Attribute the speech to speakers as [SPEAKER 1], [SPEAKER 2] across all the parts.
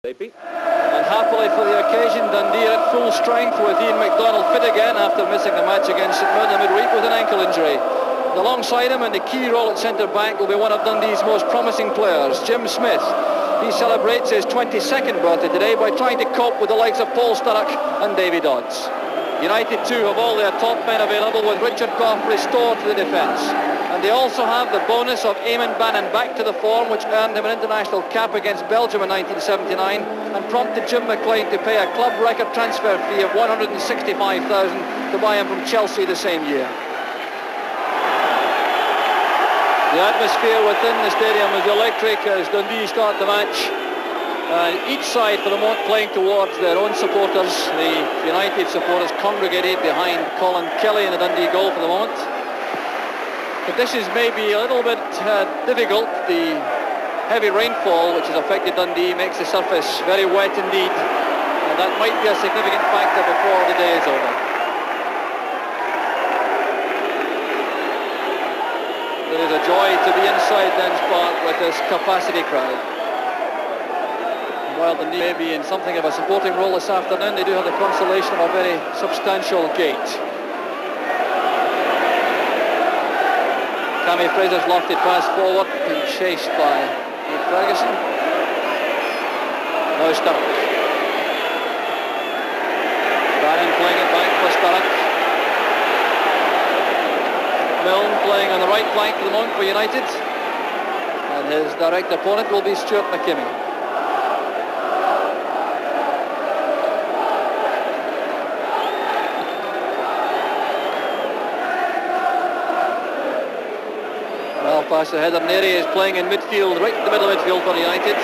[SPEAKER 1] And happily for the occasion, Dundee are at full strength with Ian MacDonald fit again after missing the match against St Mirren midweek with an ankle injury. And alongside him in the key role at centre back will be one of Dundee's most promising players, Jim Smith. He celebrates his 22nd birthday today by trying to cope with the likes of Paul Sturrock and Davy Dodds. United too have all their top men available with Richard Gough restored to the defence. And they also have the bonus of Eamon Bannon back to the form, which earned him an international cap against Belgium in 1979 and prompted Jim McLean to pay a club record transfer fee of $165,000 to buy him from Chelsea the same year. The atmosphere within the stadium is electric as Dundee start the match. Each side for the moment playing towards their own supporters. The United supporters congregated behind Colin Kelly in the Dundee goal for the moment. Conditions may be a little bit difficult. The heavy rainfall which has affected Dundee makes the surface very wet indeed, and that might be a significant factor before the day is over. There is a joy to be inside Dens Park with this capacity crowd. While Dundee may be in something of a supporting role this afternoon, they do have the consolation of a very substantial gate. Cammy Fraser's lofted pass forward, being chased by Ian Ferguson. Now Sturrock. Bannon playing it back for Sturrock. Milne playing on the right flank for the moment for United. And his direct opponent will be Stuart McKimmie. Pass the header. Neri is playing in midfield, right in the middle of midfield for United.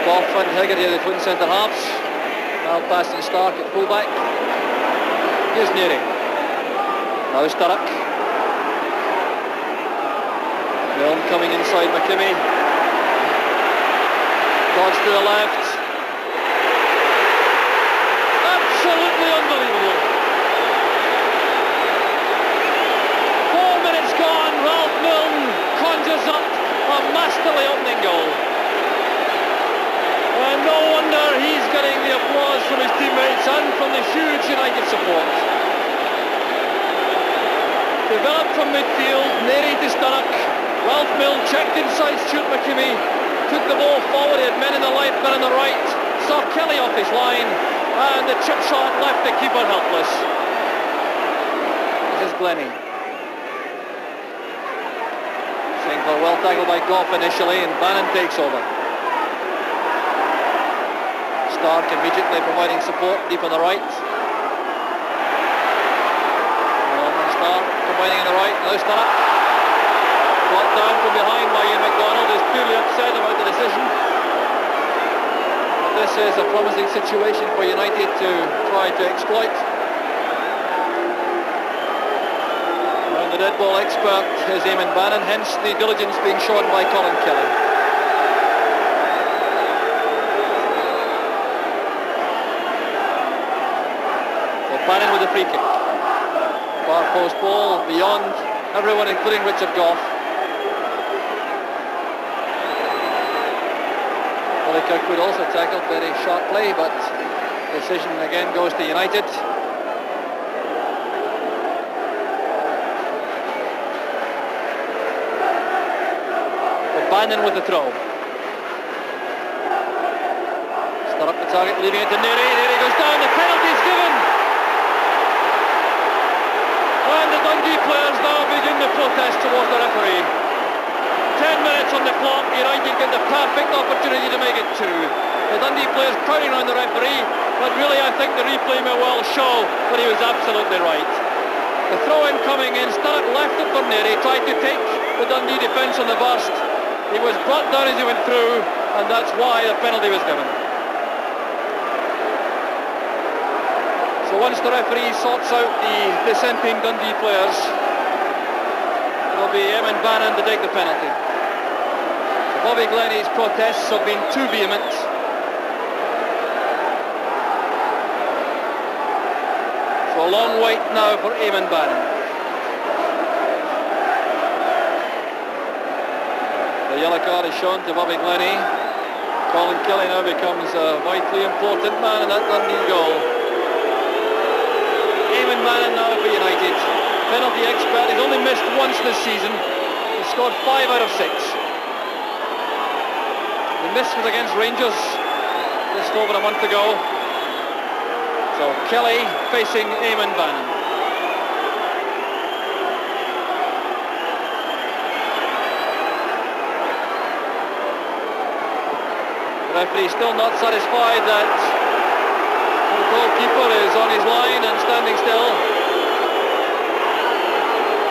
[SPEAKER 1] Gough and Hegarty are the twin centre halves. Now passing Stark at fullback. Here's Neri. Now Sturrock. Milne coming inside McKimmie. Dodds to the left. Absolutely unbelievable. 4 minutes gone. Ralph Milne conjures up a masterly opening goal. And no wonder he's getting the applause from his teammates and from the huge United support. Developed from midfield, Neri to Sturrock. Ralph Milne checked inside Stuart McKimmie, took the ball forward, he had men in the left, men on the right, saw Kelly off his line, and the chip shot left the keeper helpless. This is Glennie. Well tackled by Gough initially, and Bannon takes over. Stark immediately providing support deep on the right. Stark combining on the right. Now Sturrock. Brought down from behind by Ian MacDonald, is clearly upset about the decision. But this is a promising situation for United to try to exploit. The dead ball expert is Eamon Bannon, hence the diligence being shown by Colin Kelly. So Bannon with the free kick. Far post ball beyond everyone, including Richard Gough. Billy Kirkwood also tackled very sharply, but decision again goes to United. Bannon with the throw. Sturrock the target, leaving it to Neri. Neri goes down, the penalty is given. And the Dundee players now begin the protest towards the referee. 10 minutes on the clock, United get the perfect opportunity to make it 2. The Dundee players crowding around the referee, but really I think the replay may well show that he was absolutely right. The throw-in coming in, Sturrock left it for Neri, tried to take the Dundee defence on the burst. He was brought down as he went through, and that's why the penalty was given. So once the referee sorts out the dissenting Dundee players, it'll be Eamon Bannon to take the penalty. So Bobby Glennie's protests have been too vehement. So a long wait now for Eamon Bannon. The yellow card is shown to Bobby Glennie. Colin Kelly now becomes a vitally important man in that Dundee goal. Eamon Bannon now for United. Penalty expert, he's only missed once this season. He scored 5 out of 6. The miss was against Rangers just over a month ago. So Kelly facing Eamon Bannon. The referee still not satisfied that the goalkeeper is on his line and standing still.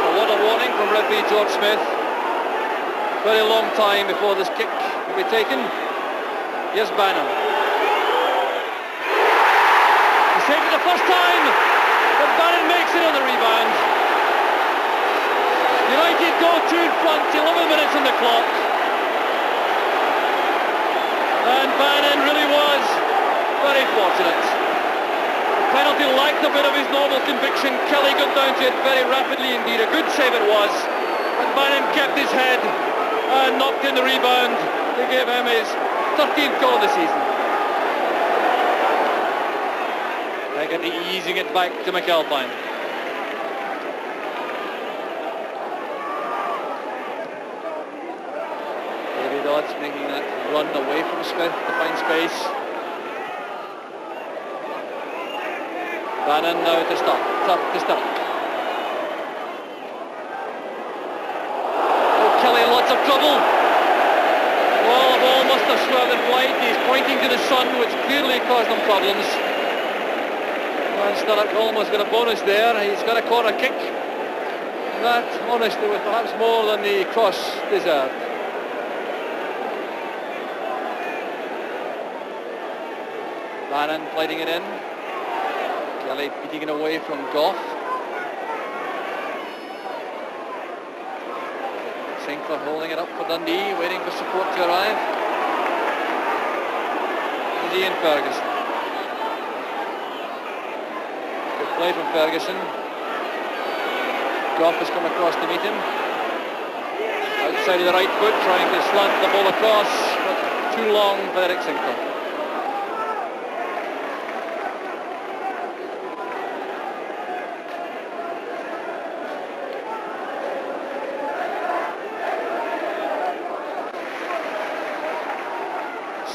[SPEAKER 1] So what a warning from referee George Smith. Very long time before this kick will be taken. Here's Bannon. He saved it the first time, but Bannon makes it on the rebound. United go 2 in front, 11 minutes on the clock. And Bannon really was very fortunate. The penalty lacked a bit of his normal conviction. Kelly got down to it very rapidly indeed. A good save it was. And Bannon kept his head and knocked in the rebound to give him his 13th goal of the season. Again, easing it back to McAlpine. Dodds making that run away from Smith to find space. Bannon now to start. Oh, Kelly, lots of trouble. Well, the ball must have swerved in flight. He's pointing to the sun, which clearly caused them problems. And Sturrock almost got a bonus there. He's got a corner kick. That, honestly, was perhaps more than the cross deserved. Bannon fighting it in. Kelly beating it away from Goff. Sinclair holding it up for Dundee, waiting for support to arrive. And Ian Ferguson. Good play from Ferguson. Goff has come across to meet him. Outside of the right foot, trying to slant the ball across, but too long for Eric Sinclair.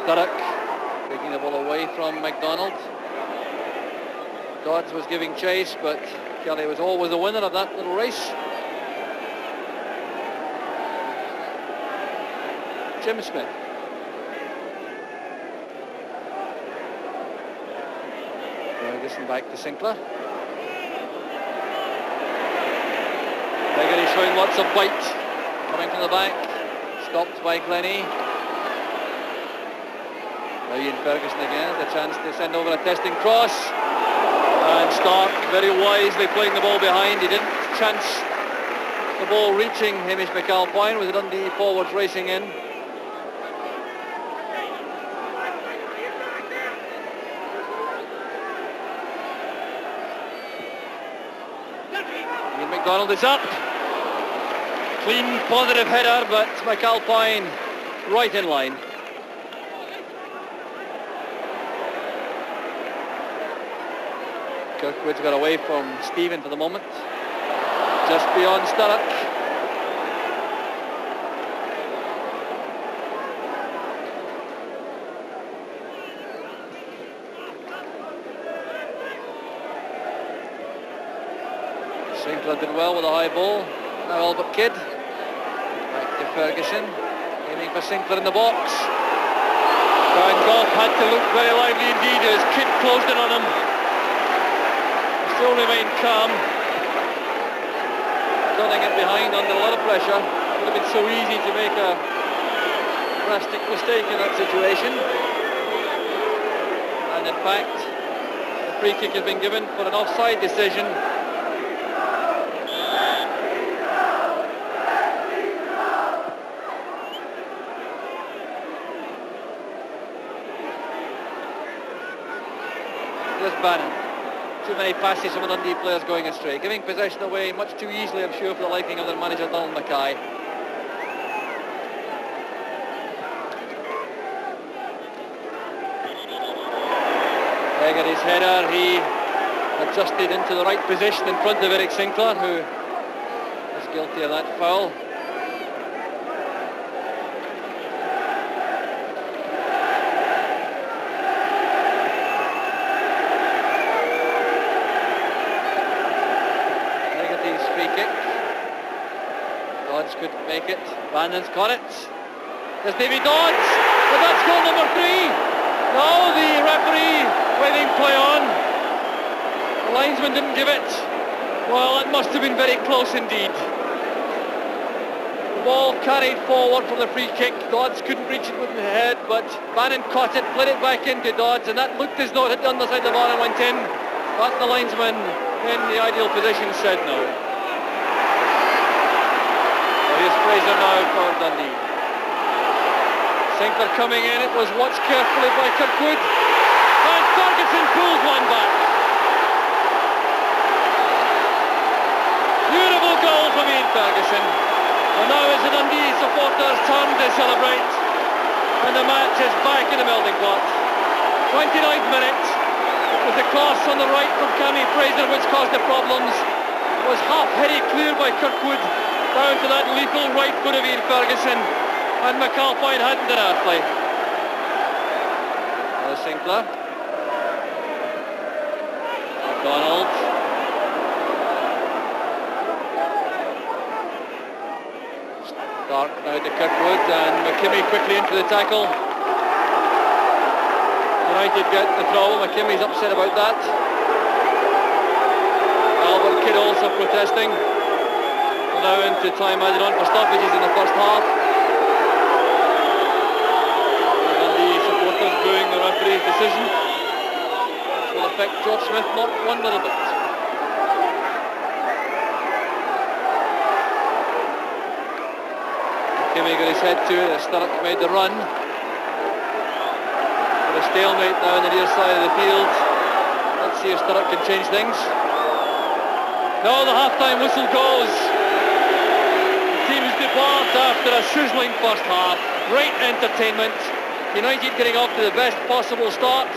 [SPEAKER 1] Sturrock taking the ball away from MacDonald. Dodds was giving chase, but Kelly was always the winner of that little race. Jim Smith. Ferguson back to Sinclair. Gregory showing lots of bite. Coming from the back. Stopped by Glennie. Now Ian Ferguson again, the chance to send over a testing cross. And Stark very wisely playing the ball behind. He didn't chance the ball reaching Hamish McAlpine with the Dundee forwards racing in. Ian MacDonald is up. Clean, positive header, but McAlpine right in line. Kirkwood's got away from Stephen for the moment. Just beyond Sturrock. Sinclair did well with a high ball. Now Albert Kidd. Back to Ferguson. Aiming for Sinclair in the box. And Goff had to look very lively indeed as Kidd closed in on him. Still remain calm. Turning it behind under a lot of pressure. It would have been so easy to make a drastic mistake in that situation. And in fact, the free kick has been given for an offside decision. There's Bannon. Too many passes from the Dundee players going astray, giving possession away much too easily, I'm sure, for the liking of their manager Donald Mackay. Gregory's header, he adjusted into the right position in front of Eric Sinclair, who is guilty of that foul. Hegarty's free kick. Dodds couldn't make it. Bannon's got it. There's Davy Dodds, but that's goal number 3. Now the referee waving play on. The linesman didn't give it. Well, it must have been very close indeed. The ball carried forward from the free kick. Dodds couldn't reach it with the head, but Bannon caught it, played it back into Dodds, and that looked as though it hit the underside of the bar and went in. But the linesman in the ideal position said no. So here's Fraser now for Dundee. Sinclair coming in, it was watched carefully by Kirkwood, and Ferguson pulls one back. Beautiful goal from Ian Ferguson. And now it's the Dundee supporters' turn to celebrate, and the match is back in the melting pot. 29th minute, it was the cross on the right from Cammy Fraser which caused the problems. It was half-headed clear by Kirkwood down to that lethal right foot of Ian Ferguson. And McAlpine hadn't an earthly. There's Sinclair. McDonald. Stark now to Kirkwood, and McKimmie quickly into the tackle. United get the throw. McKimmie's upset about that. Albert Kidd also protesting. Now into time added on for stoppages in the first half. Booing the referee's decision, which will affect George Smith not one little bit. Kimmy got his head to it, Sturrock made the run. Got a stalemate now on the near side of the field. Let's see if Sturrock can change things. No, the half-time whistle goes. The teams depart after a sizzling first half. Great entertainment. United getting off to the best possible start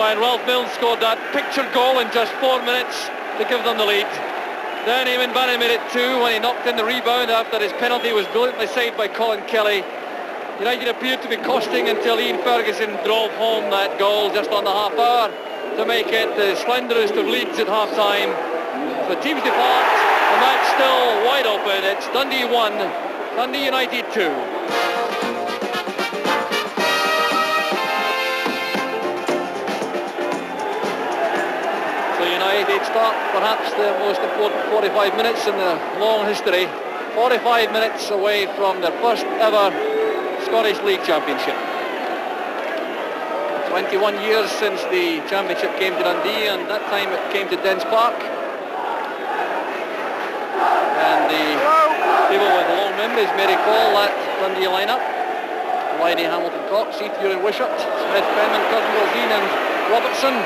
[SPEAKER 1] when Ralph Milne scored that picture goal in just 4 minutes to give them the lead. Then Eamon Bannon made it 2 when he knocked in the rebound after his penalty was brilliantly saved by Colin Kelly. United appeared to be costing until Ian Ferguson drove home that goal just on the half hour to make it the slenderest of leads at half time. So teams depart, the match still wide open. It's Dundee 1, Dundee United 2. United start perhaps the most important 45 minutes in the long history. 45 minutes away from their first ever Scottish League Championship. 21 years since the championship came to Dundee, and that time it came to Dens Park. And the people with long memories may recall that Dundee lineup: Liney, Hamilton, Cox, Ethier and Wishart, Smith, Penman, Cosmo, Dean and Robertson.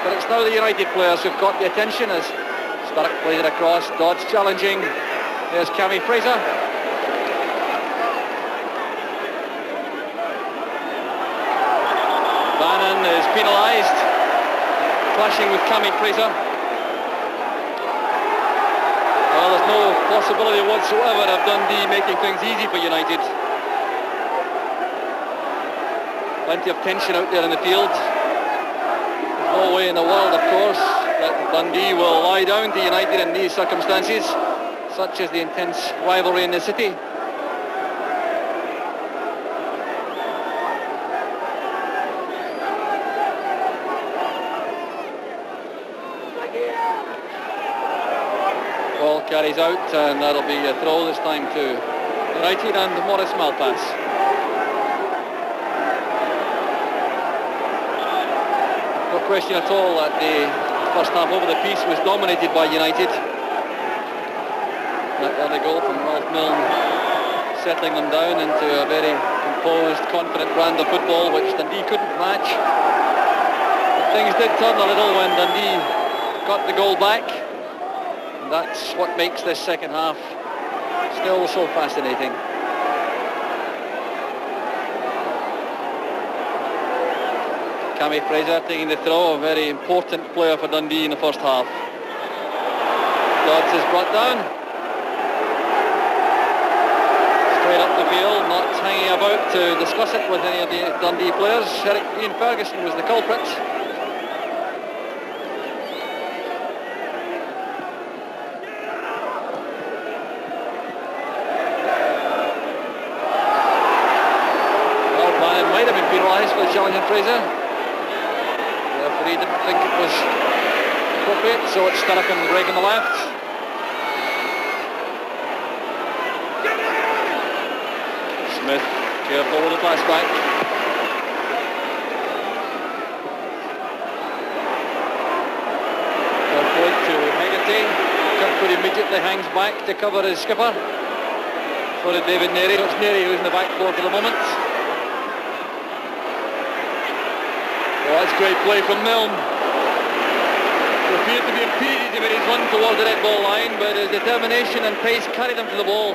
[SPEAKER 1] But it's now the United players who've got the attention as Sturrock plays it across. Dodds challenging. There's Cammy Fraser. Bannon is penalised, clashing with Cammy Fraser. Well, there's no possibility whatsoever of Dundee making things easy for United. Plenty of tension out there in the field. No way in the world, of course, that Dundee will lie down to United in these circumstances, such as the intense rivalry in the city. Ball carries out, and that'll be a throw this time to United and Morris Malpass. No question at all that the first half over the piece was dominated by United. That early goal from Ralph Milne settling them down into a very composed, confident brand of football which Dundee couldn't match. But things did turn a little when Dundee got the goal back, and that's what makes this second half still so fascinating. Cammy Fraser taking the throw, a very important player for Dundee in the first half. Dodds is brought down. Straight up the field, not hanging about to discuss it with any of the Dundee players. Ian Ferguson was the culprit. Might have been penalised for the challenge on Fraser. The referee didn't think it was appropriate, so it's Sturrock and Greg on the left. Smith, careful with the pass back. Kirkwood to Hegarty. Kirkwood immediately hangs back to cover his skipper. So did David Neary. It's Neary who's in the back four for the moment. Oh, that's great play from Milne. He appeared to be impeded when he's run towards the red ball line, but his determination and pace carried him to the ball.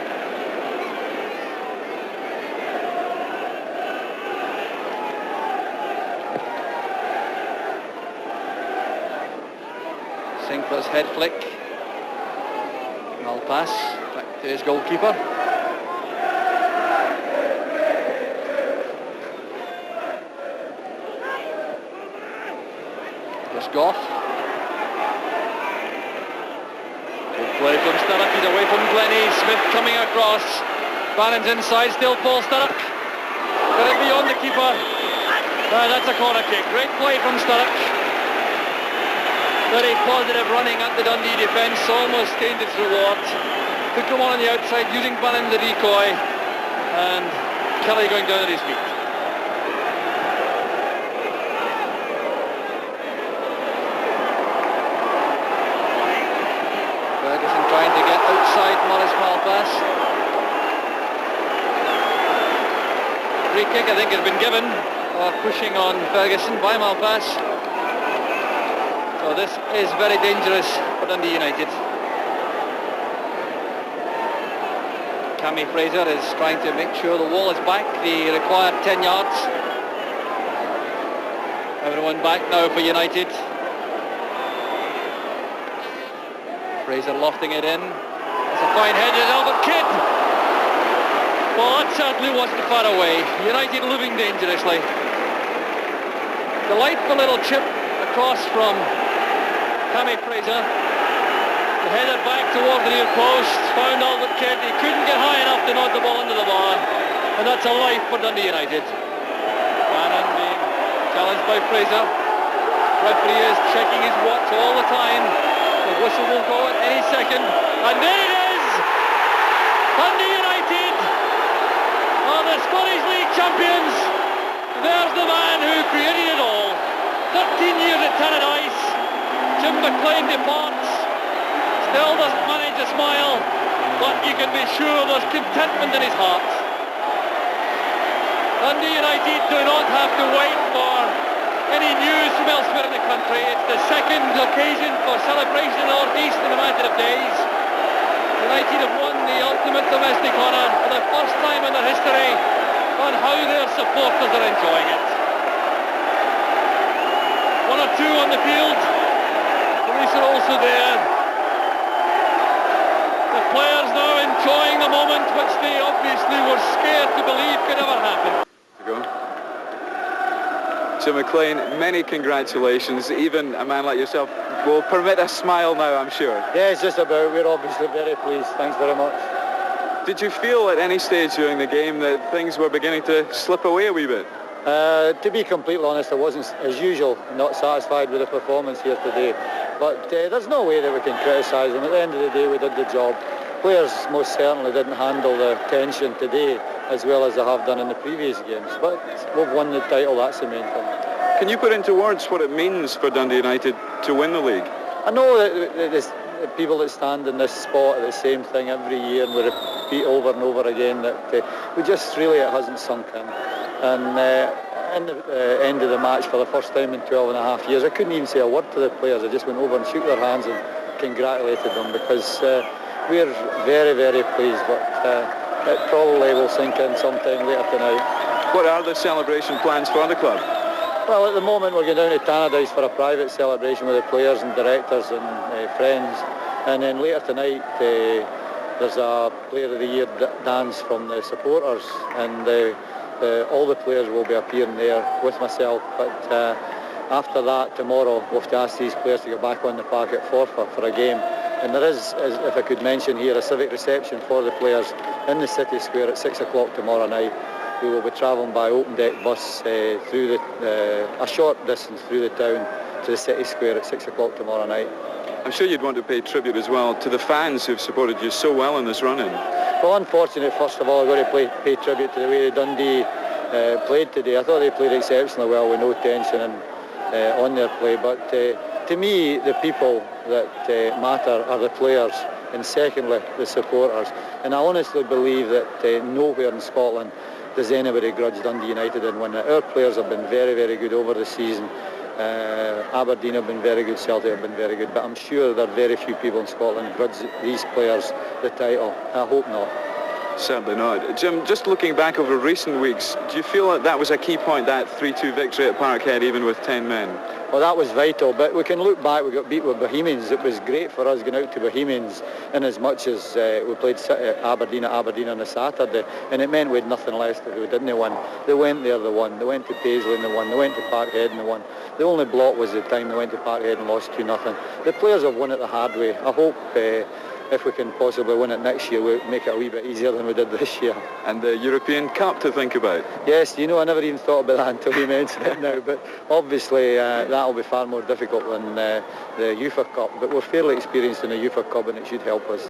[SPEAKER 1] Sinclair's head flick. Null pass back to his goalkeeper. Goff. Good play from Sturrock, he's away from Glennie. Smith coming across. Bannon's inside, still Paul Sturrock. Got it beyond the keeper. That's a corner kick. Great play from Sturrock. Very positive running at the Dundee defence, almost gained its reward. Took him on the outside, using Bannon the decoy, and Kelly going down at his feet. Trying to get outside Morris Malpass. Free kick I think has been given, pushing on Ferguson by Malpass. So this is very dangerous for Dundee United. Cammy Fraser is trying to make sure the wall is back, the required 10 yards. Everyone back now for United. Fraser lofting it in. It's a fine header, Albert Kidd. Well, that certainly wasn't far away. United moving dangerously. Delightful little chip across from Cammy Fraser. The header back toward the near post. Found Albert Kidd. He couldn't get high enough to knock the ball into the bar. And that's a life for Dundee United. Bannon being challenged by Fraser. Referee is checking his watch all the time. The whistle will go at any second, and there it is! Dundee United are the Scottish League champions. There's the man who created it all. 13 years at Tannadice. Jim McLean departs. Still doesn't manage to smile, but you can be sure there's contentment in his heart. Dundee United do not have to wait for any news from elsewhere in the country. It's the second occasion for celebration in the North East in a matter of days. United have won the ultimate domestic honour for the first time in their history, and how their supporters are enjoying it. 1 or 2 on the field. Police are also there. The players now enjoying the moment which they obviously were scared to believe could ever happen.
[SPEAKER 2] So McLean, many congratulations. Even a man like yourself will permit a smile now, I'm sure.
[SPEAKER 3] Yeah, it's just about. We're obviously very pleased. Thanks very much.
[SPEAKER 2] Did you feel at any stage during the game that things were beginning to slip away a wee bit?
[SPEAKER 3] To be completely honest, I wasn't, as usual, not satisfied with the performance here today. But there's no way that we can criticise them. At the end of the day, we did the job. Players most certainly didn't handle the tension today as well as they have done in the previous games. But we've won the title, that's the main thing.
[SPEAKER 2] Can you put into words what it means for Dundee United to win the league?
[SPEAKER 3] I know that the people that stand in this spot are the same thing every year, and we repeat over and over again that we just really, it hasn't sunk in. And in the end of the match, for the first time in 12 and a half years, I couldn't even say a word to the players. I just went over and shook their hands and congratulated them, because we're very, very pleased, but it probably will sink in sometime later tonight.
[SPEAKER 2] What are the celebration plans for the club?
[SPEAKER 3] Well, at the moment we're going down to Tannadice for a private celebration with the players and directors and friends, and then later tonight there's a Player of the Year dance from the supporters, and all the players will be appearing there with myself. But after that, tomorrow we'll have to ask these players to go back on the park at Forfar for a game. And there is, if I could mention here, a civic reception for the players in the City Square at 6 o'clock tomorrow night. We will be travelling by open deck bus through a short distance through the town to the City Square at 6 o'clock tomorrow night.
[SPEAKER 2] I'm sure you'd want to pay tribute as well to the fans who've supported you so well in this run-in.
[SPEAKER 3] Well, unfortunately, first of all, I've got to pay tribute to the way Dundee played today. I thought they played exceptionally well with no tension and on their play. But to me, the people that matter are the players, and secondly, the supporters. And I honestly believe that nowhere in Scotland does anybody grudge Dundee United in winning it. Our players have been very, very good over the season. Aberdeen have been very good, Celtic have been very good, but I'm sure there are very few people in Scotland grudge these players the title. I hope not.
[SPEAKER 2] Certainly not. Jim, just looking back over recent weeks, do you feel that was a key point, that 3-2 victory at Parkhead, even with 10 men?
[SPEAKER 3] Well, that was vital, but we can look back. We got beat with Bohemians. It was great for us going out to Bohemians in as much as we played Aberdeen on a Saturday, and it meant we had nothing less to do, didn't they? Won. They went there, they won. They went to Paisley and they won. They went to Parkhead and they won. The only blot was the time they went to Parkhead and lost 2-0. The players have won it the hard way. I hope if we can possibly win it next year, we'll make it a wee bit easier than we did this year.
[SPEAKER 2] And the European Cup to think about.
[SPEAKER 3] Yes, you know, I never even thought about that until you mentioned it now, but obviously that'll be far more difficult than the UEFA Cup, but we're fairly experienced in the UEFA Cup and it should help us.